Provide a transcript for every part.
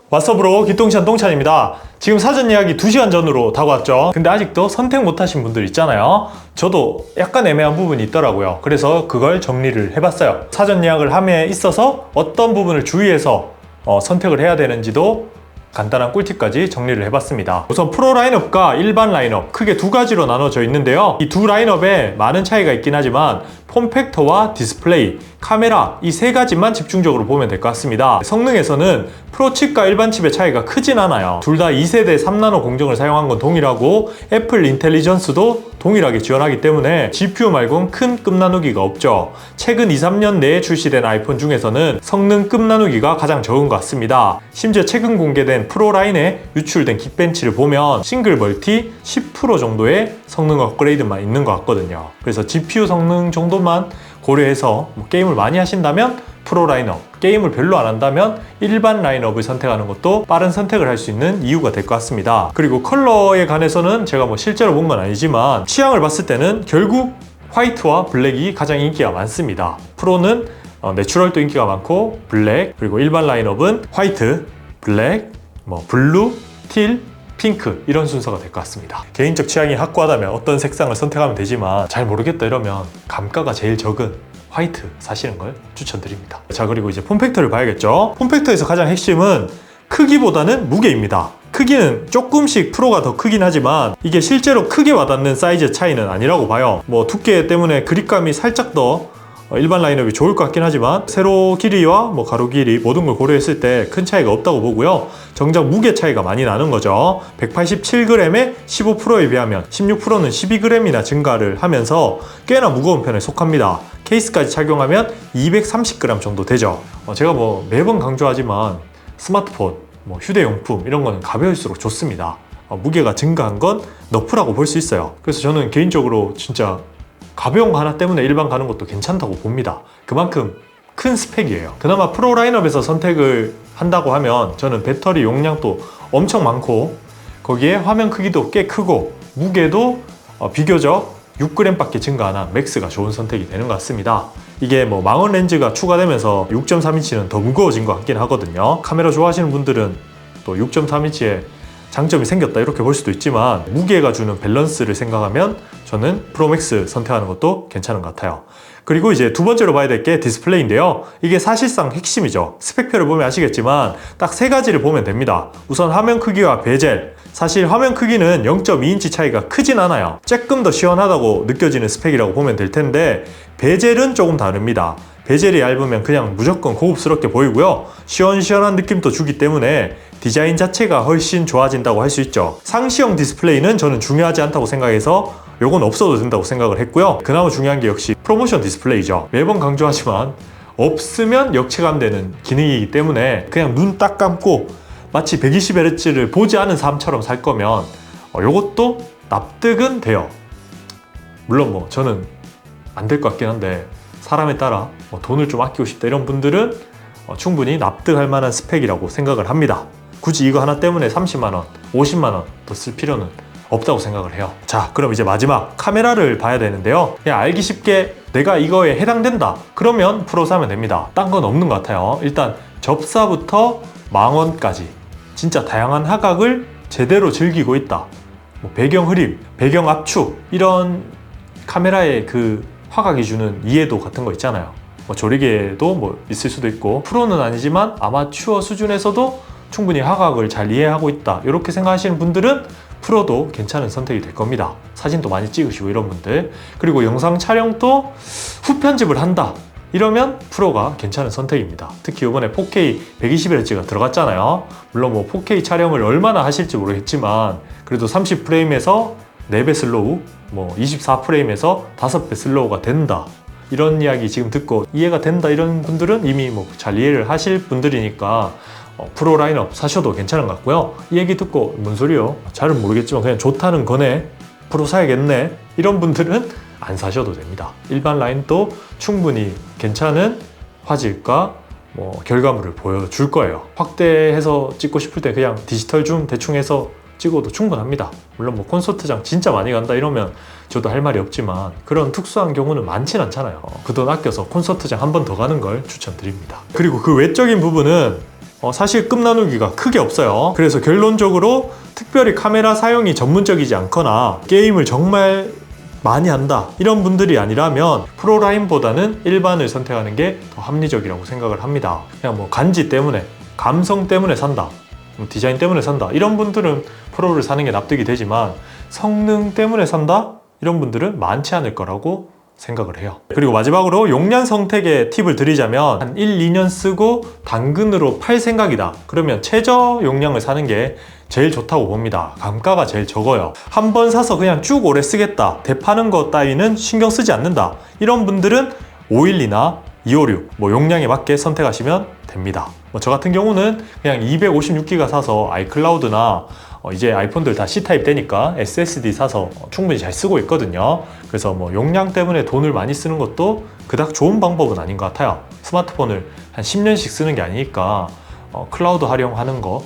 왓썹으로 기똥찬 똥찬입니다. 지금 사전 예약이 2시간 전으로 다가왔죠. 근데 아직도 선택 못하신 분들 있잖아요. 저도 약간 애매한 부분이 있더라고요. 그래서 그걸 정리를 해봤어요. 사전 예약을 함에 있어서 어떤 부분을 주의해서 선택을 해야 되는지도 간단한 꿀팁까지 정리를 해봤습니다. 우선 프로 라인업과 일반 라인업 크게 두 가지로 나눠져 있는데요. 이 두 라인업에 많은 차이가 있긴 하지만 폼팩터와 디스플레이, 카메라 이 세 가지만 집중적으로 보면 될 것 같습니다. 성능에서는 프로 칩과 일반 칩의 차이가 크진 않아요. 둘 다 2세대 3나노 공정을 사용한 건 동일하고 애플 인텔리전스도 동일하게 지원하기 때문에 GPU 말고는 큰 급 나누기가 없죠. 최근 2-3년 내에 출시된 아이폰 중에서는 성능 급 나누기가 가장 적은 것 같습니다. 심지어 최근 공개된 프로 라인에 유출된 긱벤치를 보면 싱글 멀티 10% 정도의 성능 업그레이드만 있는 것 같거든요. 그래서 GPU 성능 정도만 고려해서 게임을 많이 하신다면 프로 라인업, 게임을 별로 안 한다면 일반 라인업을 선택하는 것도 빠른 선택을 할 수 있는 이유가 될 것 같습니다. 그리고 컬러에 관해서는 제가 실제로 본 건 아니지만 취향을 봤을 때는 결국 화이트와 블랙이 가장 인기가 많습니다. 프로는 내추럴도 인기가 많고 블랙, 그리고 일반 라인업은 화이트, 블랙, 블루, 팀, 핑크 이런 순서가 될 것 같습니다. 개인적 취향이 확고하다면 어떤 색상을 선택하면 되지만 잘 모르겠다 이러면 감가가 제일 적은 화이트 사시는 걸 추천드립니다. 자, 그리고 이제 폼팩터를 봐야겠죠. 폼팩터에서 가장 핵심은 크기보다는 무게입니다. 크기는 조금씩 프로가 더 크긴 하지만 이게 실제로 크게 와닿는 사이즈 차이는 아니라고 봐요. 두께 때문에 그립감이 살짝 더 일반 라인업이 좋을 것 같긴 하지만 세로 길이와 가로 길이 모든 걸 고려했을 때 큰 차이가 없다고 보고요. 정작 무게 차이가 많이 나는 거죠. 187g에 15%에 비하면 16%는 12g이나 증가를 하면서 꽤나 무거운 편에 속합니다. 케이스까지 착용하면 230g 정도 되죠. 제가 매번 강조하지만 스마트폰, 휴대용품 이런 거는 가벼울수록 좋습니다. 무게가 증가한 건 너프라고 볼 수 있어요. 그래서 저는 개인적으로 진짜 가벼운 거 하나 때문에 일반 가는 것도 괜찮다고 봅니다. 그만큼 큰 스펙이에요. 그나마 프로 라인업에서 선택을 한다고 하면 저는 배터리 용량도 엄청 많고 거기에 화면 크기도 꽤 크고 무게도 비교적 6g 밖에 증가 안 한 맥스가 좋은 선택이 되는 것 같습니다. 이게 망원 렌즈가 추가되면서 6.3인치는 더 무거워진 것 같긴 하거든요. 카메라 좋아하시는 분들은 또 6.3인치에 장점이 생겼다 이렇게 볼 수도 있지만 무게가 주는 밸런스를 생각하면 저는 프로맥스 선택하는 것도 괜찮은 것 같아요. 그리고 이제 두 번째로 봐야 될 게 디스플레이인데요. 이게 사실상 핵심이죠. 스펙표를 보면 아시겠지만 딱 세 가지를 보면 됩니다. 우선 화면 크기와 베젤. 사실 화면 크기는 0.2인치 차이가 크진 않아요. 조금 더 시원하다고 느껴지는 스펙이라고 보면 될 텐데 베젤은 조금 다릅니다. 베젤이 얇으면 그냥 무조건 고급스럽게 보이고요. 시원시원한 느낌도 주기 때문에 디자인 자체가 훨씬 좋아진다고 할 수 있죠. 상시형 디스플레이는 저는 중요하지 않다고 생각해서 요건 없어도 된다고 생각을 했고요. 그나마 중요한 게 역시 프로모션 디스플레이죠. 매번 강조하지만 없으면 역체감되는 기능이기 때문에 그냥 눈 딱 감고 마치 120Hz를 보지 않은 사람처럼 살 거면 요것도 납득은 돼요. 물론 저는 안 될 것 같긴 한데 사람에 따라 돈을 좀 아끼고 싶다 이런 분들은 충분히 납득할 만한 스펙이라고 생각을 합니다. 굳이 이거 하나 때문에 30만원, 50만원 더 쓸 필요는 없다고 생각을 해요. 자, 그럼 이제 마지막 카메라를 봐야 되는데요. 그냥 알기 쉽게 내가 이거에 해당된다 그러면 프로 사면 됩니다. 딴 건 없는 것 같아요. 일단 접사부터 망원까지 진짜 다양한 화각을 제대로 즐기고 있다. 배경 흐림, 배경 압축 이런 카메라의 그 화각이 주는 이해도 같은 거 있잖아요. 조리개도 있을 수도 있고 프로는 아니지만 아마추어 수준에서도 충분히 화각을 잘 이해하고 있다 이렇게 생각하시는 분들은 프로도 괜찮은 선택이 될 겁니다. 사진도 많이 찍으시고 이런 분들, 그리고 영상 촬영도 후편집을 한다 이러면 프로가 괜찮은 선택입니다. 특히 이번에 4K 120Hz가 들어갔잖아요. 물론 4K 촬영을 얼마나 하실지 모르겠지만 그래도 30프레임에서 4배 슬로우, 24프레임에서 5배 슬로우가 된다 이런 이야기 지금 듣고 이해가 된다 이런 분들은 이미 잘 이해를 하실 분들이니까 프로 라인업 사셔도 괜찮은 것 같고요. 이 얘기 듣고 뭔 소리요? 잘은 모르겠지만 그냥 좋다는 거네, 프로 사야겠네 이런 분들은 안 사셔도 됩니다. 일반 라인도 충분히 괜찮은 화질과 결과물을 보여줄 거예요. 확대해서 찍고 싶을 때 그냥 디지털 줌 대충 해서 찍어도 충분합니다. 물론 콘서트장 진짜 많이 간다 이러면 저도 할 말이 없지만 그런 특수한 경우는 많진 않잖아요. 그 돈 아껴서 콘서트장 한 번 더 가는 걸 추천드립니다. 그리고 그 외적인 부분은 사실 급 나누기가 크게 없어요. 그래서 결론적으로 특별히 카메라 사용이 전문적이지 않거나 게임을 정말 많이 한다 이런 분들이 아니라면 프로라인보다는 일반을 선택하는 게 더 합리적이라고 생각을 합니다. 그냥 뭐 간지 때문에, 감성 때문에 산다, 디자인 때문에 산다 이런 분들은 프로를 사는 게 납득이 되지만 성능 때문에 산다? 이런 분들은 많지 않을 거라고 생각을 해요. 그리고 마지막으로 용량 선택의 팁을 드리자면 한 1, 2년 쓰고 당근으로 팔 생각이다. 그러면 최저 용량을 사는 게 제일 좋다고 봅니다. 감가가 제일 적어요. 한 번 사서 그냥 쭉 오래 쓰겠다. 되파는 것 따위는 신경 쓰지 않는다. 이런 분들은 512나 256 용량에 맞게 선택하시면 됩니다. 저 같은 경우는 그냥 256기가 사서 아이클라우드나 이제 아이폰들 다 C타입 되니까 SSD 사서 충분히 잘 쓰고 있거든요. 그래서 용량 때문에 돈을 많이 쓰는 것도 그닥 좋은 방법은 아닌 것 같아요. 스마트폰을 한 10년씩 쓰는 게 아니니까 클라우드 활용하는 거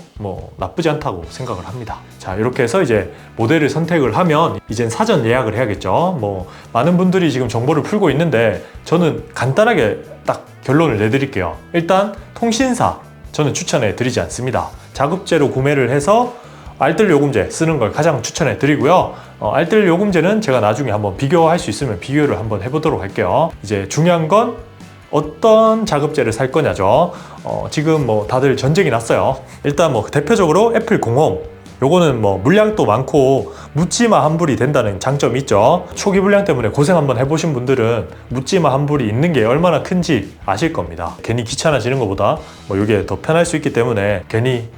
나쁘지 않다고 생각을 합니다. 자, 이렇게 해서 이제 모델을 선택을 하면 이젠 사전 예약을 해야겠죠. 많은 분들이 지금 정보를 풀고 있는데 저는 간단하게 딱 결론을 내드릴게요. 일단 통신사 저는 추천해 드리지 않습니다. 자급제로 구매를 해서 알뜰 요금제 쓰는 걸 가장 추천해 드리고요. 알뜰 요금제는 제가 나중에 한번 비교할 수 있으면 비교를 한번 해보도록 할게요. 이제 중요한 건 어떤 자급제를 살 거냐죠. 지금 다들 전쟁이 났어요. 일단 대표적으로 애플 공홈, 요거는 물량도 많고 묻지마 환불이 된다는 장점이 있죠. 초기 불량 때문에 고생 한번 해보신 분들은 묻지마 환불이 있는 게 얼마나 큰지 아실 겁니다. 괜히 귀찮아지는 것보다 이게 더 편할 수 있기 때문에 괜히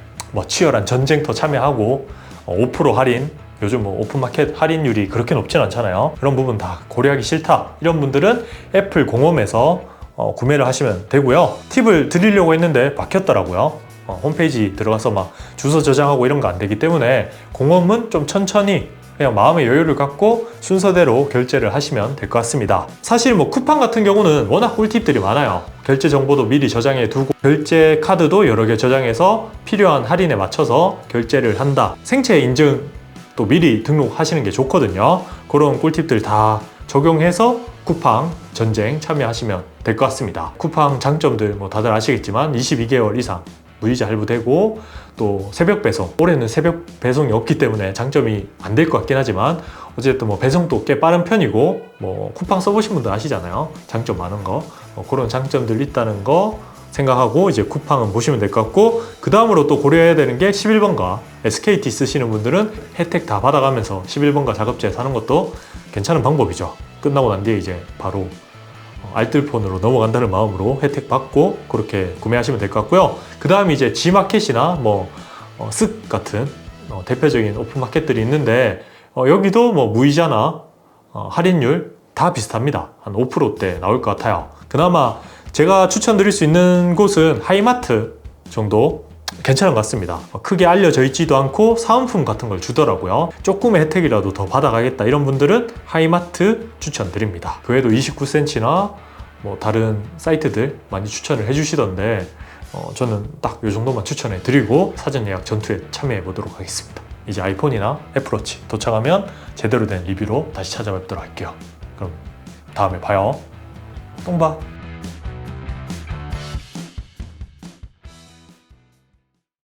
치열한 전쟁터 참여하고 5% 할인, 요즘 오픈마켓 할인율이 그렇게 높진 않잖아요. 그런 부분 다 고려하기 싫다 이런 분들은 애플 공홈에서 구매를 하시면 되고요. 팁을 드리려고 했는데 막혔더라고요. 홈페이지 들어가서 주소 저장하고 이런 거 안 되기 때문에 공홈은 좀 천천히 그냥 마음의 여유를 갖고 순서대로 결제를 하시면 될 것 같습니다. 사실 쿠팡 같은 경우는 워낙 꿀팁들이 많아요. 결제 정보도 미리 저장해 두고 결제 카드도 여러 개 저장해서 필요한 할인에 맞춰서 결제를 한다. 생체 인증 또 미리 등록하시는 게 좋거든요. 그런 꿀팁들 다 적용해서 쿠팡 전쟁 참여하시면 될 것 같습니다. 쿠팡 장점들 다들 아시겠지만 22개월 이상 무이자 할부되고 또 새벽 배송, 올해는 새벽 배송이 없기 때문에 장점이 안 될 것 같긴 하지만 어쨌든 배송도 꽤 빠른 편이고 쿠팡 써보신 분들 아시잖아요. 장점 많은 거 그런 장점들 있다는 거 생각하고 이제 쿠팡은 보시면 될 것 같고, 그 다음으로 또 고려해야 되는 게 11번가 SKT 쓰시는 분들은 혜택 다 받아가면서 11번가 자급제 사는 것도 괜찮은 방법이죠. 끝나고 난 뒤에 이제 바로 알뜰폰으로 넘어간다는 마음으로 혜택 받고 그렇게 구매하시면 될 것 같고요. 그 다음에 이제 G마켓이나 쓱 같은 대표적인 오픈마켓들이 있는데 여기도 무이자나 할인율 다 비슷합니다. 한 5%대 나올 것 같아요. 그나마 제가 추천드릴 수 있는 곳은 하이마트 정도 괜찮은 것 같습니다. 크게 알려져 있지도 않고 사은품 같은 걸 주더라고요. 조금의 혜택이라도 더 받아가겠다 이런 분들은 하이마트 추천드립니다. 그 외에도 29cm나 다른 사이트들 많이 추천을 해주시던데 저는 딱 이 정도만 추천해 드리고 사전 예약 전투에 참여해 보도록 하겠습니다. 이제 아이폰이나 애플워치 도착하면 제대로 된 리뷰로 다시 찾아뵙도록 할게요. 그럼 다음에 봐요. 똥봐.